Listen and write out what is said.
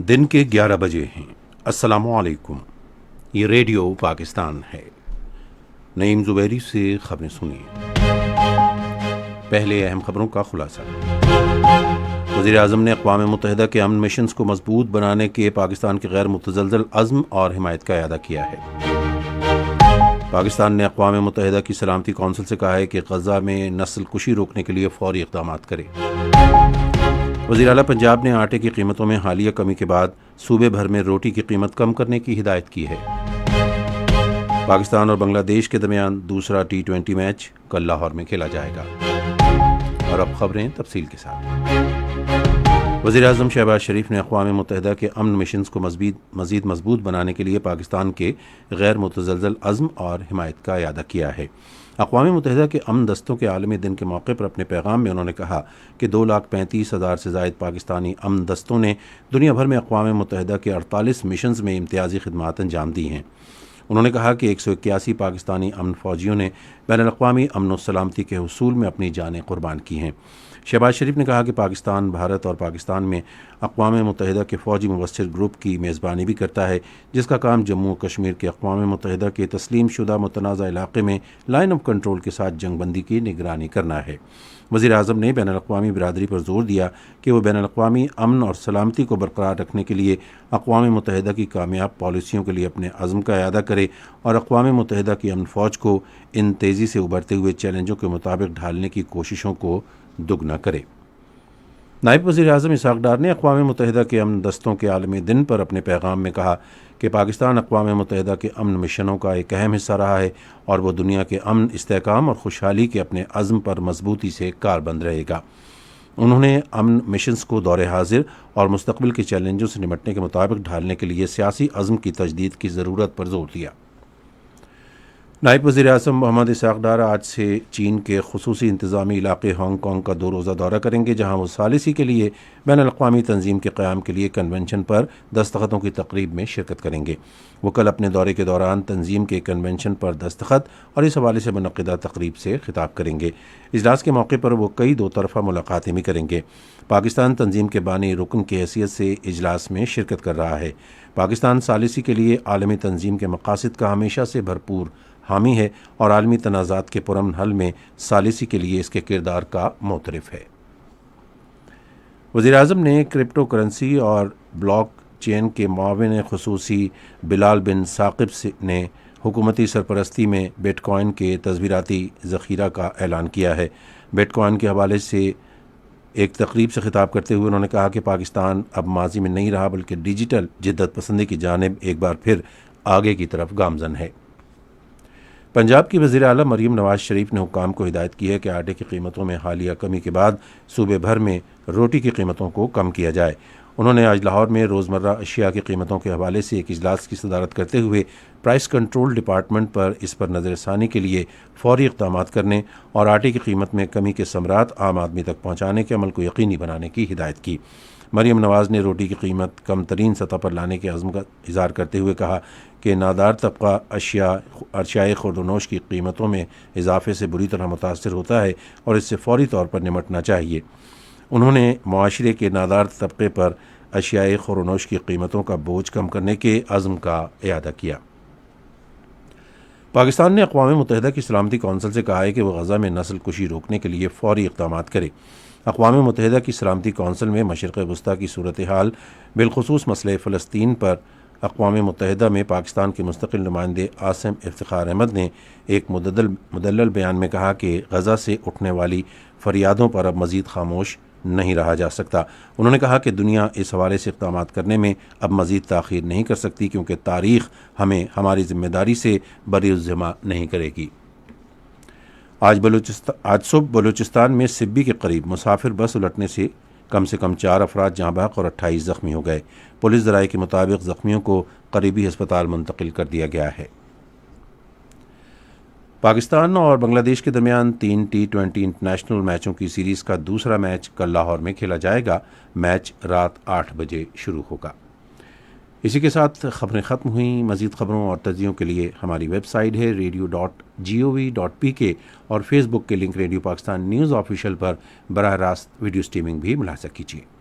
دن کے 11 بجے ہیں۔ السلام علیکم، یہ ریڈیو پاکستان ہے۔ نعیم زبیری سے خبریں سنیے۔ پہلے اہم خبروں کا خلاصہ۔ وزیر اعظم نے اقوام متحدہ کے امن مشنز کو مضبوط بنانے کے پاکستان کے غیر متزلزل عزم اور حمایت کا اعادہ کیا ہے۔ پاکستان نے اقوام متحدہ کی سلامتی کونسل سے کہا ہے کہ غزہ میں نسل کشی روکنے کے لیے فوری اقدامات کرے۔ وزیر اعلیٰ پنجاب نے آٹے کی قیمتوں میں حالیہ کمی کے بعد صوبے بھر میں روٹی کی قیمت کم کرنے کی ہدایت کی ہے۔ پاکستان اور بنگلہ دیش کے درمیان دوسرا T20 میچ کل لاہور میں کھیلا جائے گا۔ اور اب خبریں تفصیل کے ساتھ۔ وزیر اعظم شہباز شریف نے اقوام متحدہ کے امن مشنز کو مزید مضبوط بنانے کے لیے پاکستان کے غیر متزلزل عزم اور حمایت کا اعادہ کیا ہے۔ اقوام متحدہ کے امن دستوں کے عالمی دن کے موقع پر اپنے پیغام میں انہوں نے کہا کہ 2,35,000 سے زائد پاکستانی امن دستوں نے دنیا بھر میں اقوام متحدہ کے 48 مشنز میں امتیازی خدمات انجام دی ہیں۔ انہوں نے کہا کہ 181 پاکستانی امن فوجیوں نے بین الاقوامی امن و سلامتی کے حصول میں اپنی جانیں قربان کی ہیں۔ شہباز شریف نے کہا کہ پاکستان، بھارت اور پاکستان میں اقوام متحدہ کے فوجی مبصر گروپ کی میزبانی بھی کرتا ہے، جس کا کام جموں و کشمیر کے اقوام متحدہ کے تسلیم شدہ متنازع علاقے میں لائن آف کنٹرول کے ساتھ جنگ بندی کی نگرانی کرنا ہے۔ وزیر اعظم نے بین الاقوامی برادری پر زور دیا کہ وہ بین الاقوامی امن اور سلامتی کو برقرار رکھنے کے لیے اقوام متحدہ کی کامیاب پالیسیوں کے لیے اپنے عزم کا اعادہ کرے اور اقوام متحدہ کی امن فوج کو ان تیزی سے ابھرتے ہوئے چیلنجوں کے مطابق ڈھالنے کی کوششوں کو دگنا کرے۔ نائب وزیر اعظم اسحاق ڈار نے اقوام متحدہ کے امن دستوں کے عالمی دن پر اپنے پیغام میں کہا کہ پاکستان اقوام متحدہ کے امن مشنوں کا ایک اہم حصہ رہا ہے اور وہ دنیا کے امن، استحکام اور خوشحالی کے اپنے عزم پر مضبوطی سے کاربند رہے گا۔ انہوں نے امن مشنز کو دور حاضر اور مستقبل کے چیلنجوں سے نمٹنے کے مطابق ڈھالنے کے لیے سیاسی عزم کی تجدید کی ضرورت پر زور دیا۔ نائب وزیر اعظم محمد اسحاق ڈار آج سے چین کے خصوصی انتظامی علاقے ہانگ کانگ کا 2 روزہ دورہ کریں گے، جہاں وہ ثالثی کے لیے بین الاقوامی تنظیم کے قیام کے لیے کنونشن پر دستخطوں کی تقریب میں شرکت کریں گے۔ وہ کل اپنے دورے کے دوران تنظیم کے کنونشن پر دستخط اور اس حوالے سے منعقدہ تقریب سے خطاب کریں گے۔ اجلاس کے موقع پر وہ کئی 2 طرفہ ملاقاتیں بھی کریں گے۔ پاکستان تنظیم کے بانی رکن کی حیثیت سے اجلاس میں شرکت کر رہا ہے۔ پاکستان ثالثی کے لیے عالمی تنظیم کے مقاصد کا ہمیشہ سے بھرپور حامی ہے اور عالمی تنازعات کے پرامن حل میں ثالثی کے لیے اس کے کردار کا معترف ہے۔ وزیر اعظم نے کرپٹو کرنسی اور بلاک چین کے معاون خصوصی بلال بن ثاقب نے حکومتی سرپرستی میں بٹ کوائن کے تصویراتی ذخیرہ کا اعلان کیا ہے۔ بٹ کوائن کے حوالے سے ایک تقریب سے خطاب کرتے ہوئے انہوں نے کہا کہ پاکستان اب ماضی میں نہیں رہا بلکہ ڈیجیٹل جدت پسندی کی جانب ایک بار پھر آگے کی طرف گامزن ہے۔ پنجاب کی وزیر اعلیٰ مریم نواز شریف نے حکام کو ہدایت کی ہے کہ آٹے کی قیمتوں میں حالیہ کمی کے بعد صوبے بھر میں روٹی کی قیمتوں کو کم کیا جائے۔ انہوں نے آج لاہور میں روزمرہ اشیاء کی قیمتوں کے حوالے سے ایک اجلاس کی صدارت کرتے ہوئے پرائس کنٹرول ڈپارٹمنٹ پر اس پر نظر ثانی کے لیے فوری اقدامات کرنے اور آٹے کی قیمت میں کمی کے ثمرات عام آدمی تک پہنچانے کے عمل کو یقینی بنانے کی ہدایت کی۔ مریم نواز نے روٹی کی قیمت کم ترین سطح پر لانے کے عزم کا اظہار کرتے ہوئے کہا کہ نادار طبقہ اشیاء خورد و نوش کی قیمتوں میں اضافے سے بری طرح متاثر ہوتا ہے اور اس سے فوری طور پر نمٹنا چاہیے۔ انہوں نے معاشرے کے نادار طبقے پر اشیاء خورد و نوش کی قیمتوں کا بوجھ کم کرنے کے عزم کا اعادہ کیا۔ پاکستان نے اقوام متحدہ کی سلامتی کونسل سے کہا ہے کہ وہ غزہ میں نسل کشی روکنے کے لیے فوری اقدامات کرے۔ اقوام متحدہ کی سلامتی کونسل میں مشرق وسطیٰ کی صورتحال، بالخصوص مسئلہ فلسطین پر اقوام متحدہ میں پاکستان کے مستقل نمائندے عاصم افتخار احمد نے ایک مدلل بیان میں کہا کہ غزہ سے اٹھنے والی فریادوں پر اب مزید خاموش نہیں رہا جا سکتا۔ انہوں نے کہا کہ دنیا اس حوالے سے اقدامات کرنے میں اب مزید تاخیر نہیں کر سکتی کیونکہ تاریخ ہمیں ہماری ذمہ داری سے بری الذمہ نہیں کرے گی۔ آج صبح بلوچستان میں سبی کے قریب مسافر بس الٹنے سے کم 4 افراد جاں بحق اور 28 زخمی ہو گئے۔ پولیس ذرائع کے مطابق زخمیوں کو قریبی ہسپتال منتقل کر دیا گیا ہے۔ پاکستان اور بنگلہ دیش کے درمیان 3 T20 انٹرنیشنل میچوں کی سیریز کا دوسرا میچ کل لاہور میں کھیلا جائے گا۔ میچ رات 8 بجے شروع ہوگا۔ اسی کے ساتھ خبریں ختم ہوئیں۔ مزید خبروں اور تجزیوں کے لیے ہماری ویب سائٹ ہے radio.gov.pk اور فیس بک کے link radio Pakistan news official پر براہ راست ویڈیو سٹریمنگ بھی ملاحظہ کیجیے۔